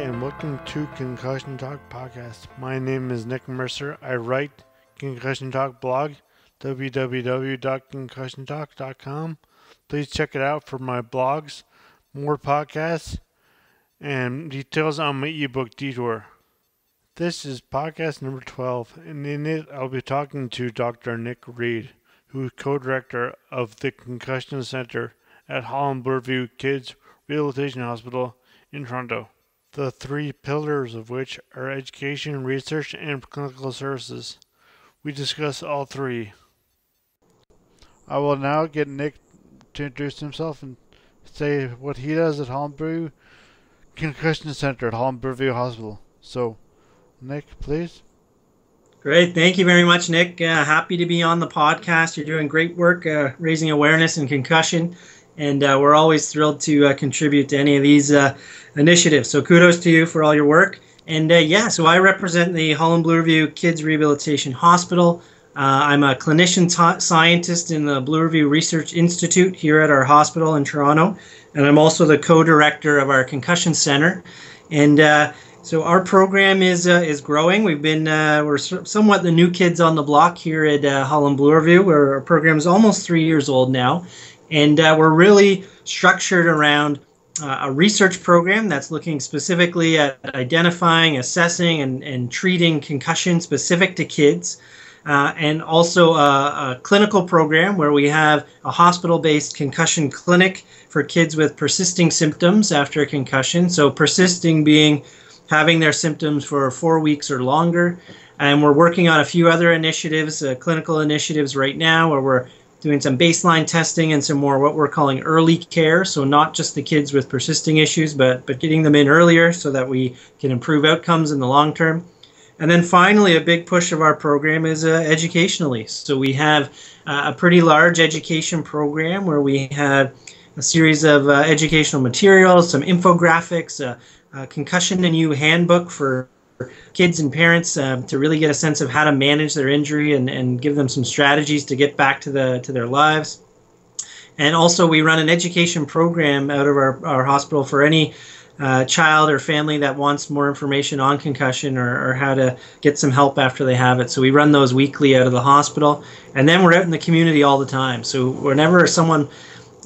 and welcome to Concussion Talk Podcast. My name is Nick Mercer. I write Concussion Talk blog, www.concussiontalk.com. Please check it out for my blogs, more podcasts, and details on my ebook Detour. This is podcast number 12, and in it I'll be talking to Dr. Nick Reed, who is co-director of the Concussion Centre at Holland Bloorview Kids Rehabilitation Hospital in Toronto. The three pillars of which are education, research, and clinical services. We discuss all three. I will now get Nick to introduce himself and say what he does at Holland Bloorview Concussion Centre at Holland Bloorview Hospital. So, Nick, please. Great. Thank you very much, Nick. Happy to be on the podcast. You're doing great work raising awareness in concussion, and we're always thrilled to contribute to any of these initiatives. So kudos to you for all your work. And so I represent the Holland Bloorview Kids Rehabilitation Hospital. I'm a clinician scientist in the Bloorview Research Institute here at our hospital in Toronto, and I'm also the co-director of our Concussion Centre. And so our program is growing. We're somewhat the new kids on the block here at Holland Bloorview, where our program is almost 3 years old now, and we're really structured around a research program that's looking specifically at identifying, assessing, and treating concussion specific to kids, and also a clinical program where we have a hospital-based concussion clinic for kids with persisting symptoms after a concussion. So persisting being having their symptoms for 4 weeks or longer. And we're working on a few other initiatives, clinical initiatives right now, where we're doing some baseline testing and some more what we're calling early care. So not just the kids with persisting issues, but getting them in earlier so that we can improve outcomes in the long term. And then finally, a big push of our program is educationally. So we have a pretty large education program where we have a series of educational materials, some infographics, a Concussion and You handbook for kids and parents to really get a sense of how to manage their injury and give them some strategies to get back to their lives. And also we run an education program out of our hospital for any child or family that wants more information on concussion or how to get some help after they have it. So we run those weekly out of the hospital, and then we're out in the community all the time. So whenever someone,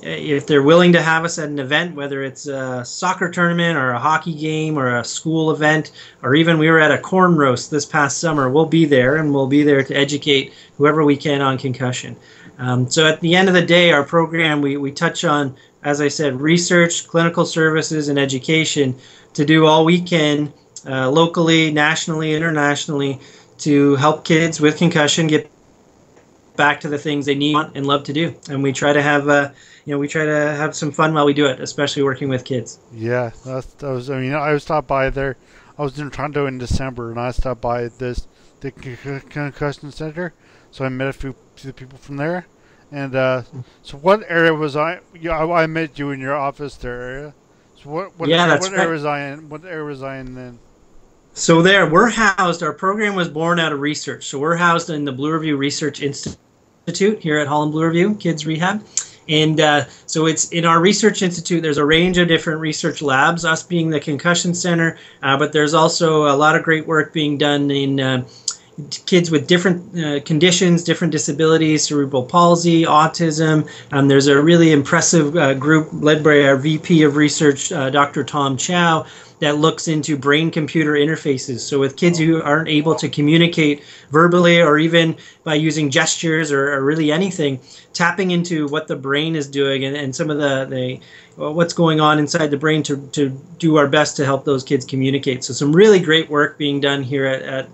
if they're willing to have us at an event, whether it's a soccer tournament or a hockey game or a school event, or even we were at a corn roast this past summer, we'll be there, and we'll be there to educate whoever we can on concussion. So at the end of the day, our program, we touch on, as I said, research, clinical services, and education to do all we can locally, nationally, internationally to help kids with concussion get back to the things they need and love to do. And we try to have some fun while we do it, especially working with kids. Yeah, I stopped by there. I was in Toronto in December, and I stopped by the Concussion Centre, so I met a few people from there. And so what area was I? Yeah, I met you in your office there area. So what area was I in? What area was I in then? So there, we're housed. Our program was born out of research. So we're housed in the Bloorview Research Institute here at Holland Bloorview Kids Rehab. And so it's in our research institute, there's a range of different research labs, us being the Concussion Center, but there's also a lot of great work being done in kids with different conditions, different disabilities, cerebral palsy, autism. There's a really impressive group led by our VP of Research, Dr. Tom Chow, that looks into brain-computer interfaces. So with kids who aren't able to communicate verbally or even by using gestures or really anything, tapping into what the brain is doing and some of the what's going on inside the brain to do our best to help those kids communicate. So some really great work being done here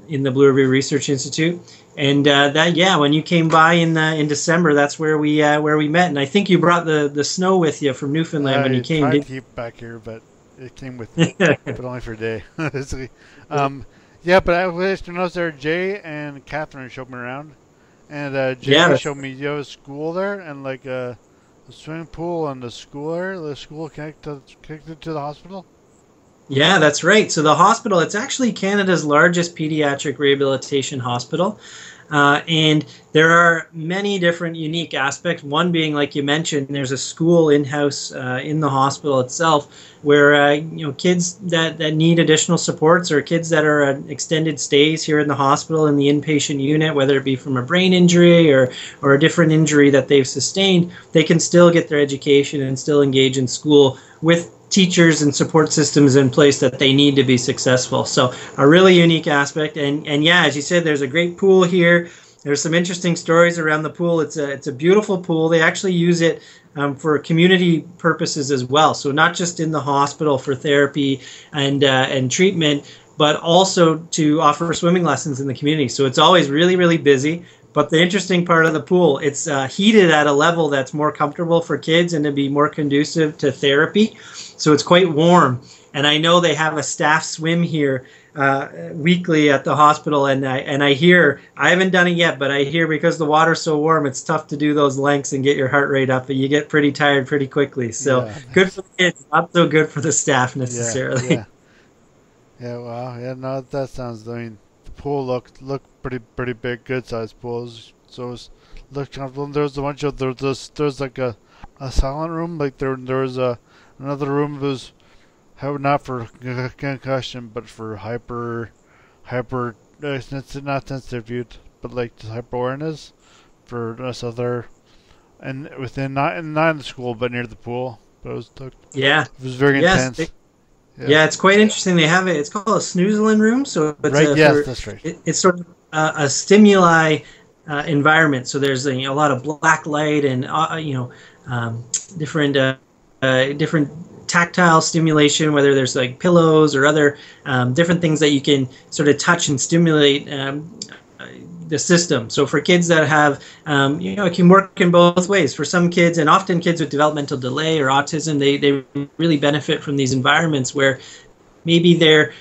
in the Bloorview Research Institute. And when you came by in December, that's where we met. And I think you brought the snow with you from Newfoundland when you came. I tried to keep it back here, but it came with me, but only for a day. But I was there. Jay and Catherine showed me around, and Jay showed me a school there and like a swimming pool and the school area. The school connected to the hospital. Yeah, that's right. So the hospital, it's actually Canada's largest pediatric rehabilitation hospital. And there are many different unique aspects. One being, like you mentioned, there's a school in-house in the hospital itself where kids that need additional supports, or kids that are at extended stays here in the hospital in the inpatient unit, whether it be from a brain injury or a different injury that they've sustained, they can still get their education and still engage in school with teachers and support systems in place that they need to be successful. So a really unique aspect. And yeah, as you said, there's a great pool here. There's some interesting stories around the pool. It's a beautiful pool. They actually use it for community purposes as well. So not just in the hospital for therapy and treatment, but also to offer swimming lessons in the community. So it's always really, really busy. But the interesting part of the pool, it's heated at a level that's more comfortable for kids and to be more conducive to therapy. So it's quite warm. And I know they have a staff swim here weekly at the hospital. And I hear, I haven't done it yet, but I hear because the water's so warm, it's tough to do those lengths and get your heart rate up. And you get pretty tired pretty quickly. So good for the kids, not so good for the staff necessarily. Yeah, wow. Yeah, no, that sounds, I mean, the pool looked pretty big, good sized pools. So it looked comfortable. And there's a bunch of, there's like a silent room. Like there was another room that was not for concussion, but for hyper, it's not sensitive, but like just hyper awareness for this other, and within not in the school, but near the pool. But it was very intense. Yeah, it's quite interesting. They have it. It's called a snoozling room. So it's right. Yes, that's right. It's sort of a stimuli environment. So there's a lot of black light and different tactile stimulation, whether there's like pillows or other different things that you can sort of touch and stimulate the system. So for kids that have, it can work in both ways. For some kids, and often kids with developmental delay or autism, they really benefit from these environments where maybe they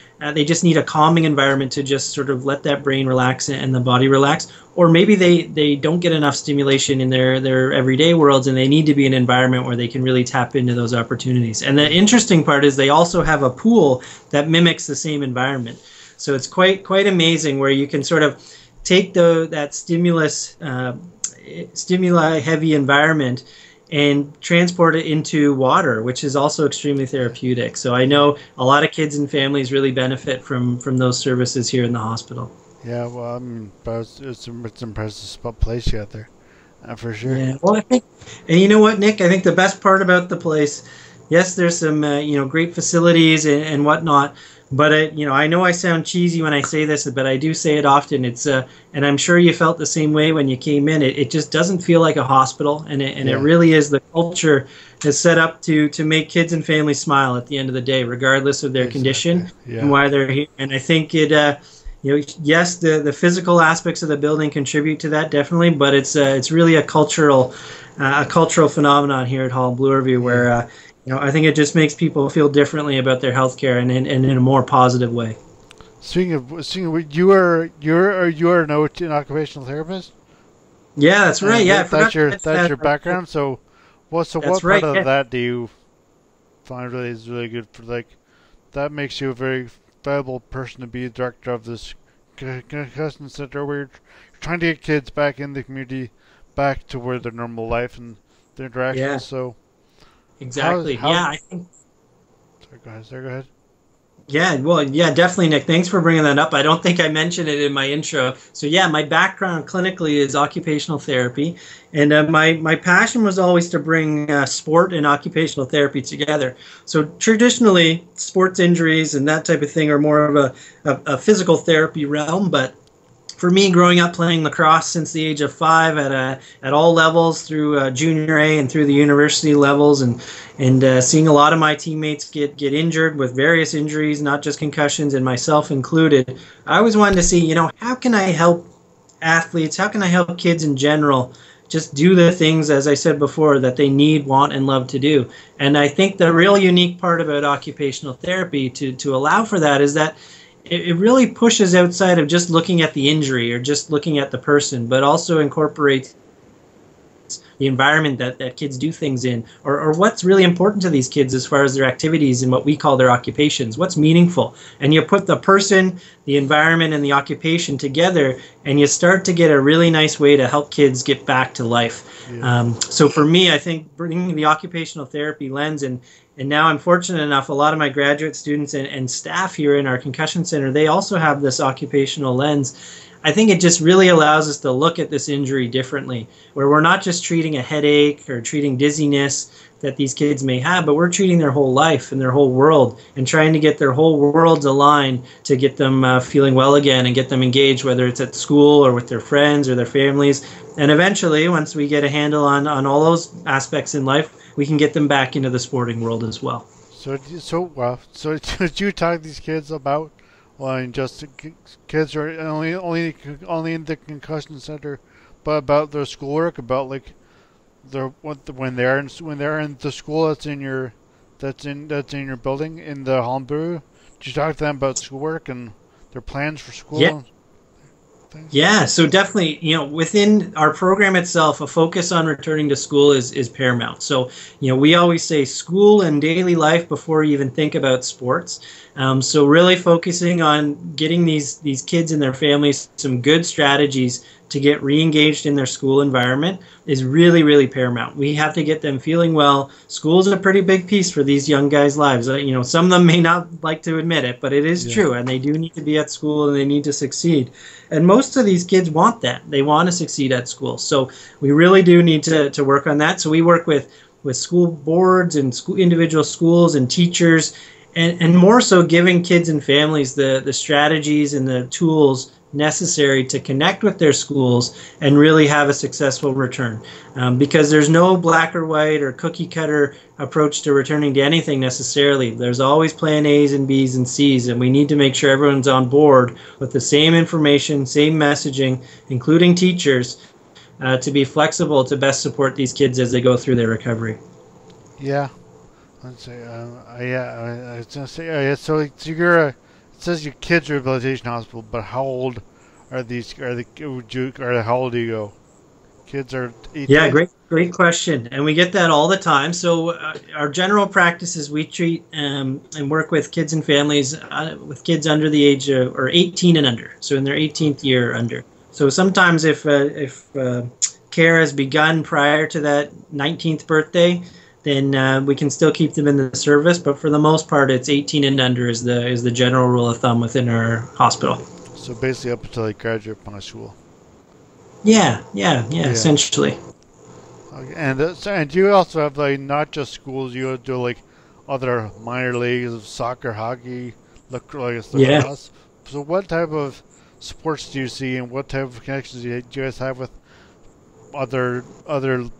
just need a calming environment to just sort of let that brain relax and the body relax. Or maybe they don't get enough stimulation in their everyday worlds, and they need to be in an environment where they can really tap into those opportunities. And the interesting part is they also have a pool that mimics the same environment. So it's quite amazing, where you can sort of take that stimuli heavy environment and transport it into water, which is also extremely therapeutic. So I know a lot of kids and families really benefit from those services here in the hospital. Yeah, well, I mean, it's impressive place you got there, for sure. Yeah, well, I think, and you know what, Nick, I think the best part about the place, yes, there's some great facilities and whatnot, but I know I sound cheesy when I say this, but I do say it often. It's and I'm sure you felt the same way when you came in. It just doesn't feel like a hospital, and it really is. The culture is set up to make kids and families smile at the end of the day, regardless of their condition and why they're here. And I think it, yes, the physical aspects of the building contribute to that, definitely, but it's really a cultural phenomenon here at Holland Bloorview, where I think it just makes people feel differently about their healthcare and in a more positive way. Speaking of, you are an occupational therapist? Yeah, that's right. Yeah, that's your background. So, what part of that do you find is really good for? Like, that makes you a very valuable person to be the director of this Concussion Centre, where you're trying to get kids back in the community, back to where their normal life and their interactions. Yeah. So. Exactly. I think. Sorry, go ahead. Yeah, well, yeah, definitely, Nick. Thanks for bringing that up. I don't think I mentioned it in my intro. So yeah, my background clinically is occupational therapy, and my passion was always to bring sport and occupational therapy together. So traditionally, sports injuries and that type of thing are more of a physical therapy realm, but for me, growing up playing lacrosse since the age of 5 at all levels through junior A and through the university levels, and seeing a lot of my teammates get injured with various injuries, not just concussions, and myself included, I always wanted to see, how can I help athletes, how can I help kids in general just do the things, as I said before, that they need, want, and love to do. And I think the real unique part about occupational therapy to allow for that is that it really pushes outside of just looking at the injury or just looking at the person, but also incorporates the environment that kids do things in, or what's really important to these kids as far as their activities and what we call their occupations, what's meaningful. And you put the person, the environment, and the occupation together, and you start to get a really nice way to help kids get back to life. Yeah. So for me, I think bringing the occupational therapy lens, and now I'm fortunate enough, a lot of my graduate students and staff here in our Concussion Centre, they also have this occupational lens. I think it just really allows us to look at this injury differently, where we're not just treating a headache or treating dizziness that these kids may have, but we're treating their whole life and their whole world and trying to get their whole worlds aligned to get them feeling well again and get them engaged, whether it's at school or with their friends or their families. And eventually, once we get a handle on all those aspects in life, we can get them back into the sporting world as well. So did you talk to these kids about, well, just kids are only in the Concussion Center, but about their schoolwork, about like when they're in the school that's in your building in the Holland Bloorview? Did you talk to them about schoolwork and their plans for school? Yeah. Yeah, so definitely, within our program itself, a focus on returning to school is paramount. So, we always say school and daily life before you even think about sports. So really focusing on getting these kids and their families some good strategies to get re-engaged in their school environment is really, really paramount. We have to get them feeling well. School is a pretty big piece for these young guys' lives. Some of them may not like to admit it, but it is true, and they do need to be at school and they need to succeed. And most of these kids want that. They want to succeed at school. So we really do need to work on that. So we work with school boards and individual schools and teachers, and more so giving kids and families the strategies and the tools necessary to connect with their schools and really have a successful return. Because there's no black or white or cookie cutter approach to returning to anything necessarily. There's always plan A's and B's and C's, and we need to make sure everyone's on board with the same information, same messaging, including teachers, to be flexible to best support these kids as they go through their recovery. Yeah. Let's say, I was gonna say, so it says your kids' rehabilitation hospital, but how old are these? How old do you go? Kids are 18? Yeah, great question, and we get that all the time. So our general practice is we treat and work with kids and families with kids under the age of, or 18 and under, so in their 18th year or under. So sometimes if care has begun prior to that 19th birthday, then we can still keep them in the service. But for the most part, it's 18 and under is the general rule of thumb within our hospital. So basically up until they graduate from high school. Yeah, essentially. Okay. And you also have like not just schools, you do like other minor leagues of soccer, hockey, lacrosse. Yeah. So what type of sports do you see, and what type of connections do you guys have with other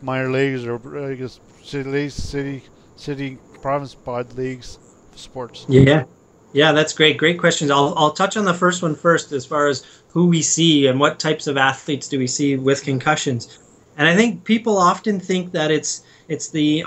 minor leagues, or I guess city province pod leagues, sports? Yeah, that's great questions. I'll touch on the first one first, as far as who we see and what types of athletes do we see with concussions. And I think people often think that it's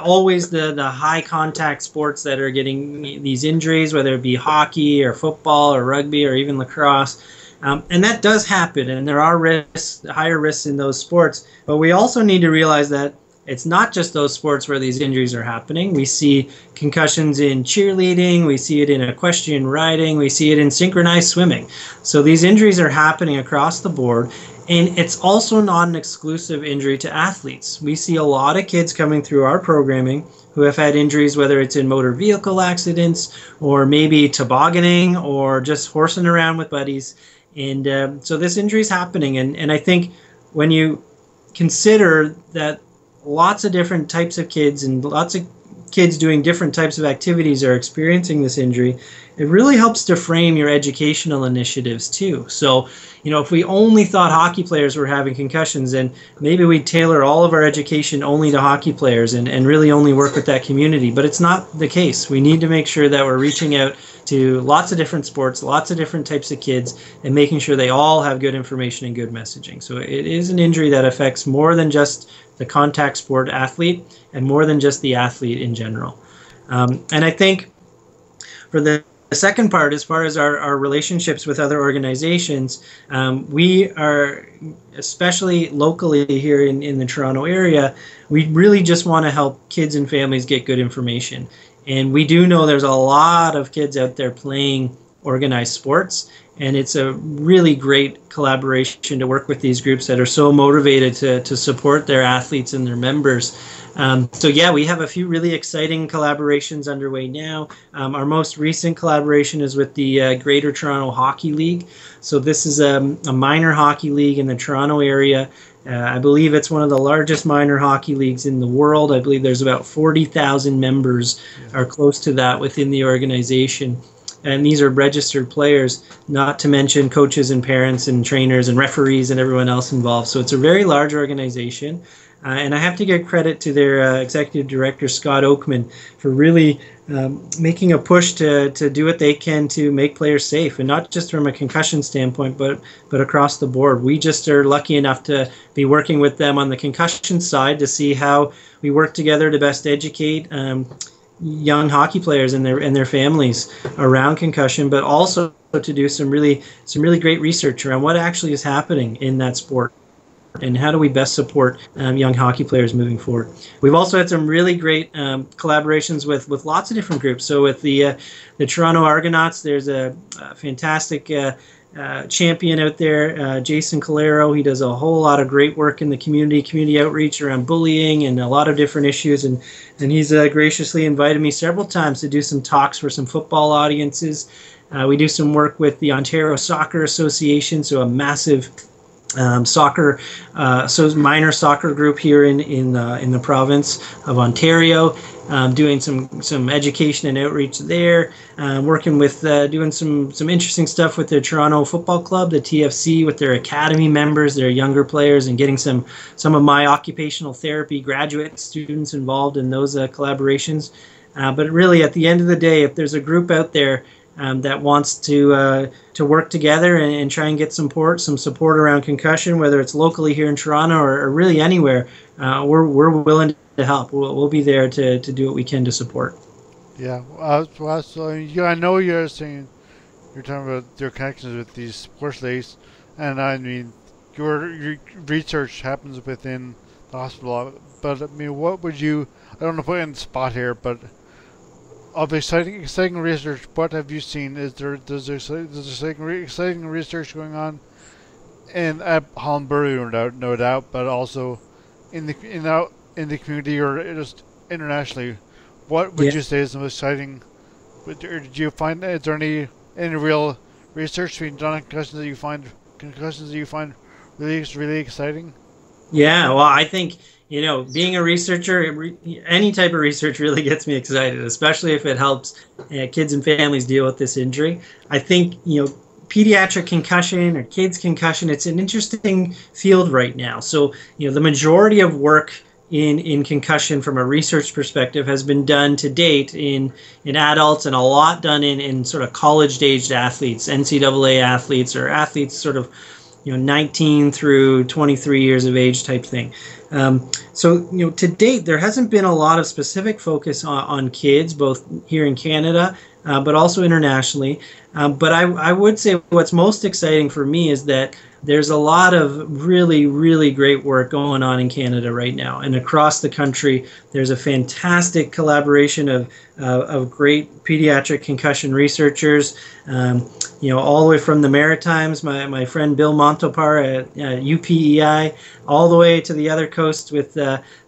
always the high contact sports that are getting these injuries, whether it be hockey or football or rugby or even lacrosse. And that does happen, and there are higher risks in those sports. But we also need to realize that it's not just those sports where these injuries are happening. We see concussions in cheerleading, we see it in equestrian riding, we see it in synchronized swimming. So these injuries are happening across the board, and it's also not an exclusive injury to athletes. We see a lot of kids coming through our programming who have had injuries, whether it's in motor vehicle accidents or maybe tobogganing or just horsing around with buddies. And so this injury is happening, and I think when you consider that lots of different types of kids and lots of kids doing different types of activities are experiencing this injury, it really helps to frame your educational initiatives too. So, if we only thought hockey players were having concussions, then maybe we'd tailor all of our education only to hockey players and really only work with that community. But it's not the case. We need to make sure that we're reaching out to lots of different sports, lots of different types of kids, and making sure they all have good information and good messaging. So it is an injury that affects more than just the contact sport athlete and more than just the athlete in general. And I think for the second part, as far as our relationships with other organizations, we are, especially locally here in the Toronto area, we really just want to help kids and families get good information. And we do know there's a lot of kids out there playing organized sports, and it's a really great collaboration to work with these groups that are so motivated to support their athletes and their members. So yeah, we have a few really exciting collaborations underway now. Our most recent collaboration is with the Greater Toronto Hockey League. So this is a minor hockey league in the Toronto area. I believe it's one of the largest minor hockey leagues in the world. I believe there's about 40,000 members or close to that within the organization. And these are registered players, not to mention coaches and parents and trainers and referees and everyone else involved. So it's a very large organization. And I have to give credit to their executive director, Scott Oakman, for really making a push to do what they can to make players safe, and not just from a concussion standpoint, but across the board. We just are lucky enough to be working with them on the concussion side to see how we work together to best educate young hockey players and their families around concussion, but also to do some really great research around what actually is happening in that sport and how do we best support young hockey players moving forward. We've also had some really great collaborations with lots of different groups. So with the Toronto Argonauts, there's a fantastic champion out there, Jason Calero. He does a whole lot of great work in the community outreach around bullying and a lot of different issues. And he's graciously invited me several times to do some talks for some football audiences. We do some work with the Ontario Soccer Association, so a massive minor soccer group here in the province of Ontario, doing some education and outreach there, working with doing some interesting stuff with their Toronto Football Club, the TFC, with their academy members, their younger players, and getting some of my occupational therapy graduate students involved in those collaborations. But really, at the end of the day, if there's a group out there that wants to work together and try and get some support around concussion, whether it's locally here in Toronto or really anywhere, we're willing to help. We'll be there to do what we can to support. Yeah, so I know you're talking about your connections with these sports leagues, and I mean your research happens within the hospital. But I mean, what would you? I don't know if I'm in the spot here, but of exciting research, what have you seen? Is there exciting research going on at Holland Bloorview, no doubt, but also in the community or just internationally? What would you say is the most exciting? Did you find, is there any real research being done on concussions that you find really exciting? Yeah, well, I think, being a researcher, any type of research really gets me excited, especially if it helps kids and families deal with this injury. I think, pediatric concussion or kids concussion, it's an interesting field right now. So, the majority of work in concussion from a research perspective has been done to date in adults, and a lot done in sort of college-aged athletes, NCAA athletes, or athletes sort of 19 through 23 years of age type thing. So to date, there hasn't been a lot of specific focus on kids, both here in Canada, but also internationally. But I would say what's most exciting for me is that there's a lot of really, really great work going on in Canada right now, and across the country. There's a fantastic collaboration of great pediatric concussion researchers, all the way from the Maritimes, my friend Bill Montopar at UPEI, all the way to the other coast with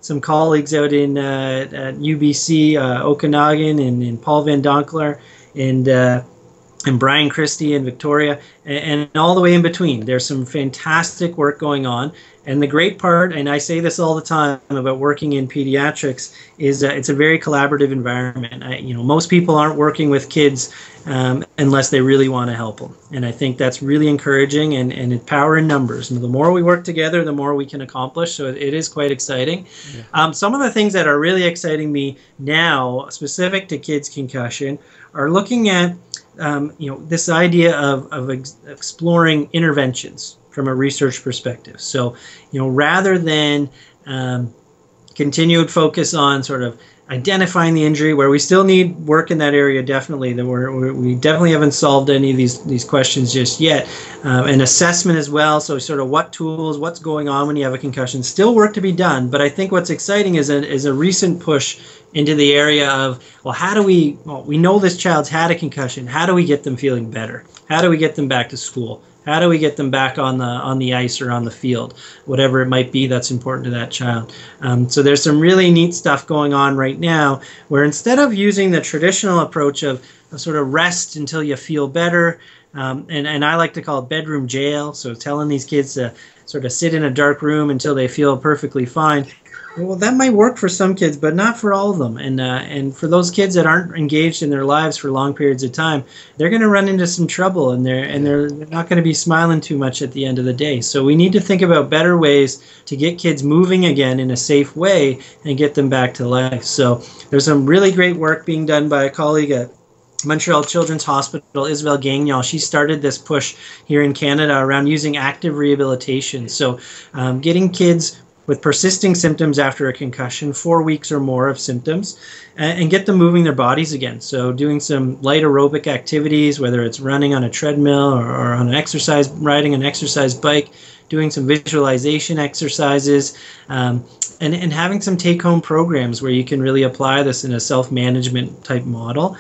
some colleagues out in at UBC, Okanagan, and Paul Van Donkler, and Brian Christie in Victoria, and all the way in between. There's some fantastic work going on. And the great part, and I say this all the time about working in pediatrics, is it's a very collaborative environment. Most people aren't working with kids unless they really want to help them. And I think that's really encouraging, and power in numbers. And the more we work together, the more we can accomplish. So it is quite exciting. Yeah. Some of the things that are really exciting me now, specific to kids concussion, are looking at this idea of exploring interventions from a research perspective. So, rather than continued focus on sort of identifying the injury, where we still need work in that area, definitely. That we definitely haven't solved any of these questions just yet. And assessment as well, so sort of what tools, what's going on when you have a concussion. Still work to be done, but I think what's exciting is a recent push into the area of, well, we know this child's had a concussion. How do we get them feeling better? How do we get them back to school? How do we get them back on the ice or on the field, whatever it might be that's important to that child? So there's some really neat stuff going on right now, where instead of using the traditional approach of sort of rest until you feel better, and I like to call it bedroom jail, so telling these kids to sort of sit in a dark room until they feel perfectly fine. Well, that might work for some kids, but not for all of them. And for those kids that aren't engaged in their lives for long periods of time, they're going to run into some trouble, and they're not going to be smiling too much at the end of the day. So we need to think about better ways to get kids moving again in a safe way and get them back to life. So there's some really great work being done by a colleague at Montreal Children's Hospital, Isabelle Gagnon. She started this push here in Canada around using active rehabilitation. So getting kids with persisting symptoms after a concussion, 4 weeks or more of symptoms, and get them moving their bodies again. So doing some light aerobic activities, whether it's running on a treadmill or on an exercise, riding an exercise bike, doing some visualization exercises, and having some take-home programs where you can really apply this in a self-management type model.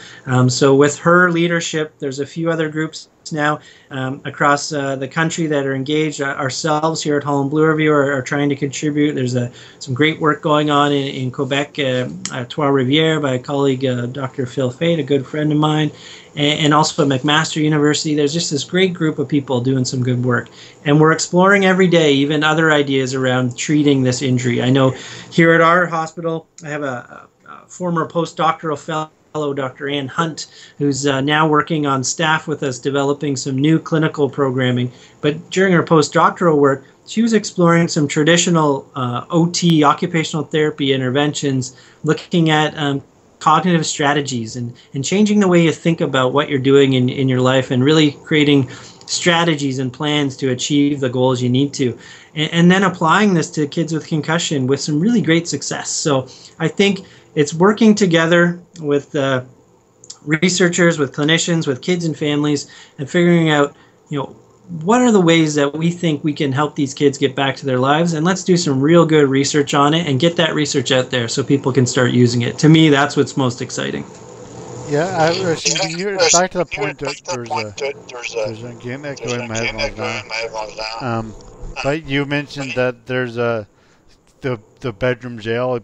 So with her leadership, there's a few other groups now across the country that are engaged. Ourselves here at Holland Bloorview are trying to contribute. There's some great work going on in Quebec at Trois-Rivières by a colleague, Dr. Phil Fate, a good friend of mine, and also at McMaster University. There's just this great group of people doing some good work. And we're exploring every day even other ideas around treating this injury. I know here at our hospital, I have a former postdoctoral fellow, Dr. Ann Hunt, who's now working on staff with us, developing some new clinical programming. But during her postdoctoral work, she was exploring some traditional OT, occupational therapy interventions, looking at cognitive strategies and changing the way you think about what you're doing in your life, and really creating strategies and plans to achieve the goals you need to. And then applying this to kids with concussion with some really great success. So I think it's working together with researchers, with clinicians, with kids and families, and figuring out, what are the ways that we think we can help these kids get back to their lives, and let's do some real good research on it and get that research out there so people can start using it. To me, that's what's most exciting. Yeah, back to the point that there's a game echo in my headphones now. But you mentioned that there's the bedroom jail.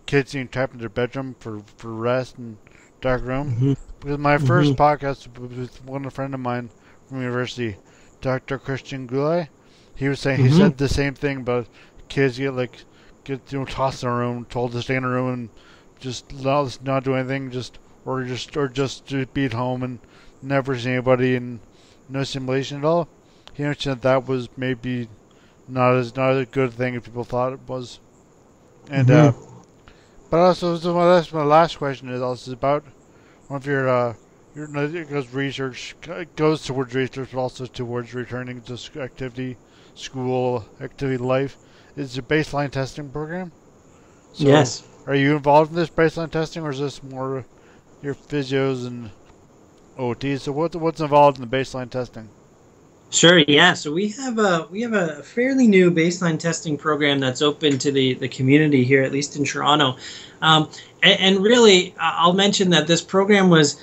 Kids being trapped in their bedroom for rest and dark room. Mm-hmm. Because my first podcast with a friend of mine from university, Dr. Christian Goulet, he was saying he said the same thing about kids get tossed in a room, told to stay in a room and just not do anything, or just be at home and never see anybody and no simulation at all. He mentioned that was maybe not a good thing as people thought it was. And but also, my last question is also about one of your it goes towards research, but also towards returning to school activity life. Is your baseline testing program? So yes. Are you involved in this baseline testing, or is this more your physios and OTs? So what's involved in the baseline testing? Sure, yeah. So we have a fairly new baseline testing program that's open to the community here, at least in Toronto. And really, I'll mention that this program was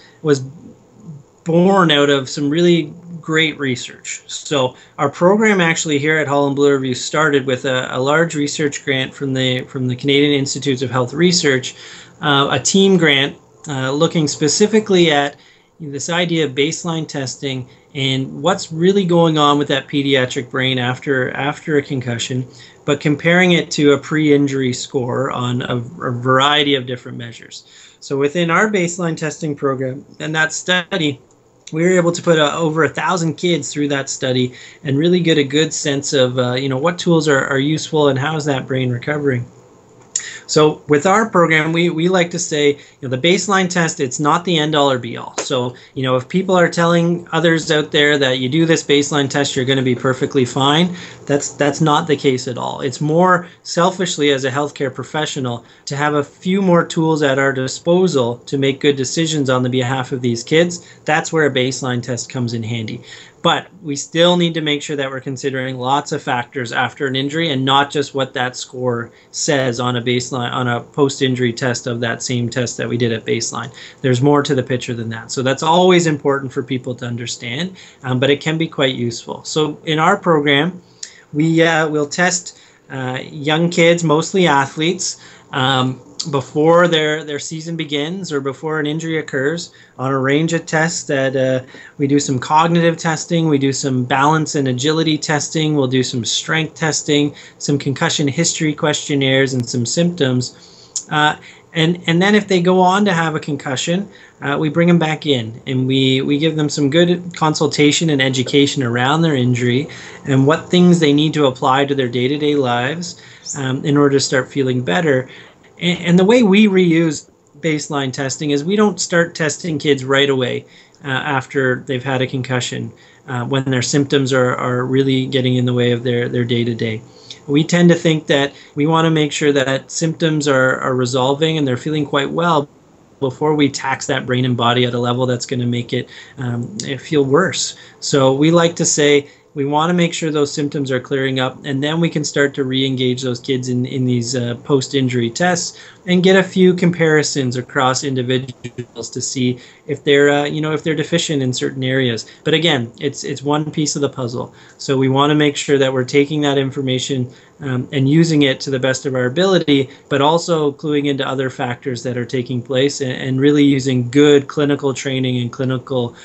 born out of some really great research. So our program actually here at Holland Bloorview started with a large research grant from the Canadian Institutes of Health Research, a team grant looking specifically at this idea of baseline testing and what's really going on with that pediatric brain after a concussion, but comparing it to a pre-injury score on a variety of different measures. So within our baseline testing program and that study, we were able to put over 1,000 kids through that study and really get a good sense of what tools are useful and how is that brain recovering. So with our program, we like to say, the baseline test, it's not the end all or be all. So, if people are telling others out there that you do this baseline test, you're going to be perfectly fine, that's not the case at all. It's more selfishly as a healthcare professional to have a few more tools at our disposal to make good decisions on the behalf of these kids. That's where a baseline test comes in handy. But we still need to make sure that we're considering lots of factors after an injury and not just what that score says on a baseline, on a post-injury test of that same test that we did at baseline. There's more to the picture than that. So that's always important for people to understand, but it can be quite useful. So in our program, we'll test young kids, mostly athletes, before their season begins or before an injury occurs on a range of tests that we do some cognitive testing, we do some balance and agility testing, we'll do some strength testing, some concussion history questionnaires and some symptoms. And then if they go on to have a concussion, we bring them back in and we give them some good consultation and education around their injury and what things they need to apply to their day-to-day lives in order to start feeling better. And the way we reuse baseline testing is we don't start testing kids right away after they've had a concussion when their symptoms are really getting in the way of their day-to-day. We tend to think that we want to make sure that symptoms are resolving and they're feeling quite well before we tax that brain and body at a level that's going to make it feel worse. So we like to say, we want to make sure those symptoms are clearing up, and then we can start to re-engage those kids in these post-injury tests and get a few comparisons across individuals to see if they're, if they're deficient in certain areas. But again, it's one piece of the puzzle. So we want to make sure that we're taking that information and using it to the best of our ability, but also cluing into other factors that are taking place and really using good clinical training and clinical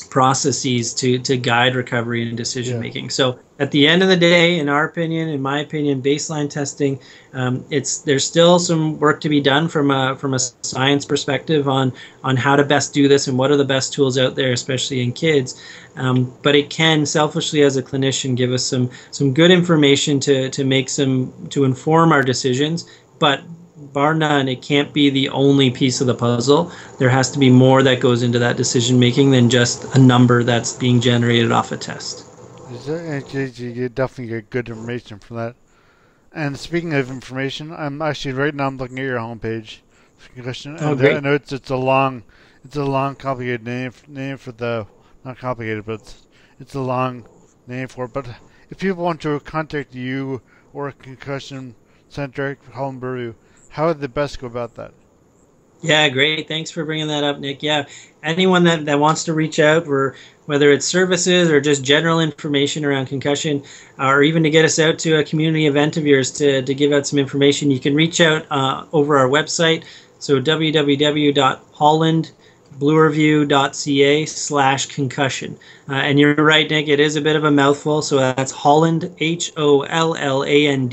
processes to guide recovery and decision making. So at the end of the day, in my opinion, baseline testing, there's still some work to be done from a science perspective on how to best do this and what are the best tools out there, especially in kids. But it can selfishly as a clinician give us some good information to inform our decisions. But bar none, it can't be the only piece of the puzzle. There has to be more that goes into that decision making than just a number that's being generated off a test. You definitely get good information from that. And speaking of information, I'm actually right now I'm looking at your homepage. Great. I know it's a long, complicated name for the, not complicated, but it's a long name for it. But if people want to contact you or a Concussion Centre, Holland Bloorview, how would they best go about that? Yeah, great. Thanks for bringing that up, Nick. Yeah, anyone that wants to reach out, whether it's services or just general information around concussion, or even to get us out to a community event of yours to give out some information, you can reach out over our website. So www.hollandbloorview.ca/concussion. And you're right, Nick, it is a bit of a mouthful. So that's Holland, HOLLAND,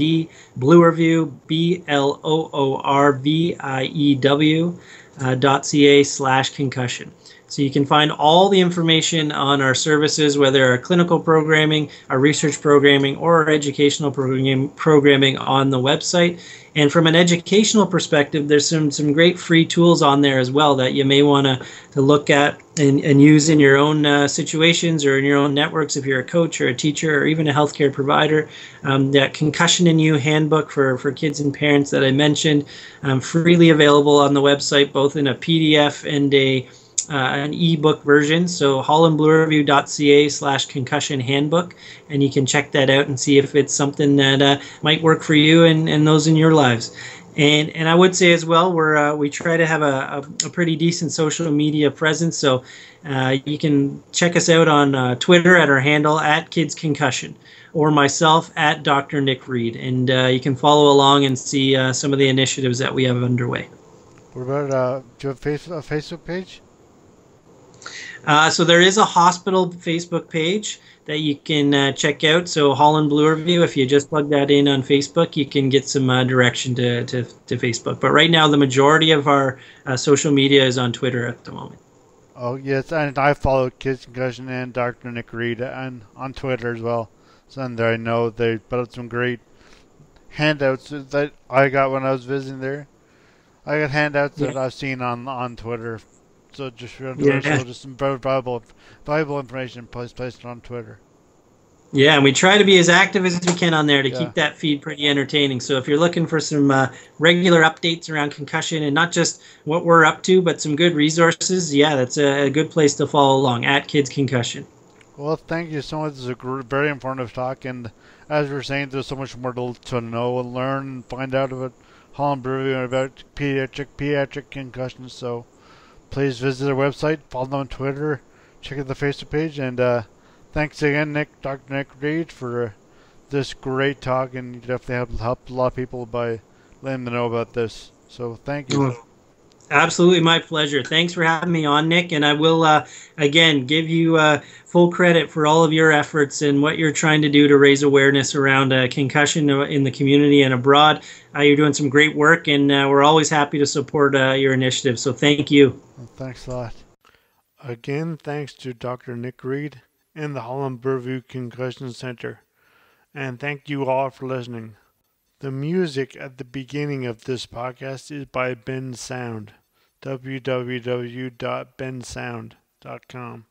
Bloorview, BLOORVIEW.ca/concussion. So you can find all the information on our services, whether our clinical programming, our research programming, or our educational programming on the website. And from an educational perspective, there's some great free tools on there as well that you may want to look at and use in your own situations or in your own networks if you're a coach or a teacher or even a healthcare provider. That Concussion in You handbook for kids and parents that I mentioned, freely available on the website, both in a PDF and an ebook version. So hollandbloorview.ca/concussion handbook, and you can check that out and see if it's something that might work for you and those in your lives. And I would say as well, we try to have a pretty decent social media presence. So you can check us out on Twitter at our handle @KidsConcussion, or myself at Dr. Nick Reed, and you can follow along and see some of the initiatives that we have underway. What about do you have a Facebook page? So there is a hospital Facebook page that you can check out. So Holland Bloorview, if you just plug that in on Facebook, you can get some direction to Facebook. But right now, the majority of our social media is on Twitter at the moment. Oh, yes, and I follow Kids Concussion and Dr. Nick Reed on Twitter as well. So and there I know they put up some great handouts that I got when I was visiting there. I got handouts Yeah. that I've seen on Twitter. So just Yeah. so just some valuable information placed on Twitter. Yeah, and we try to be as active as we can on there to Yeah. keep that feed pretty entertaining. So if you're looking for some regular updates around concussion and not just what we're up to, but some good resources, yeah, that's a good place to follow along at Kids Concussion. Well, thank you so much. This is a very informative talk, and as we were saying, there's so much more to know and learn and find out about Holland Bloorview and about pediatric concussions. So please visit our website, follow them on Twitter, check out the Facebook page, and thanks again, Dr. Nick Reed, for this great talk, and you definitely helped a lot of people by letting them know about this. So thank you. Well, absolutely my pleasure. Thanks for having me on, Nick, and I will, again, give you full credit for all of your efforts and what you're trying to do to raise awareness around concussion in the community and abroad. You're doing some great work, and we're always happy to support your initiative, so thank you. Well, thanks a lot. Again, thanks to Dr. Nick Reed and the Holland Bloorview Concussion Centre. And thank you all for listening. The music at the beginning of this podcast is by Ben Sound. www.bensound.com.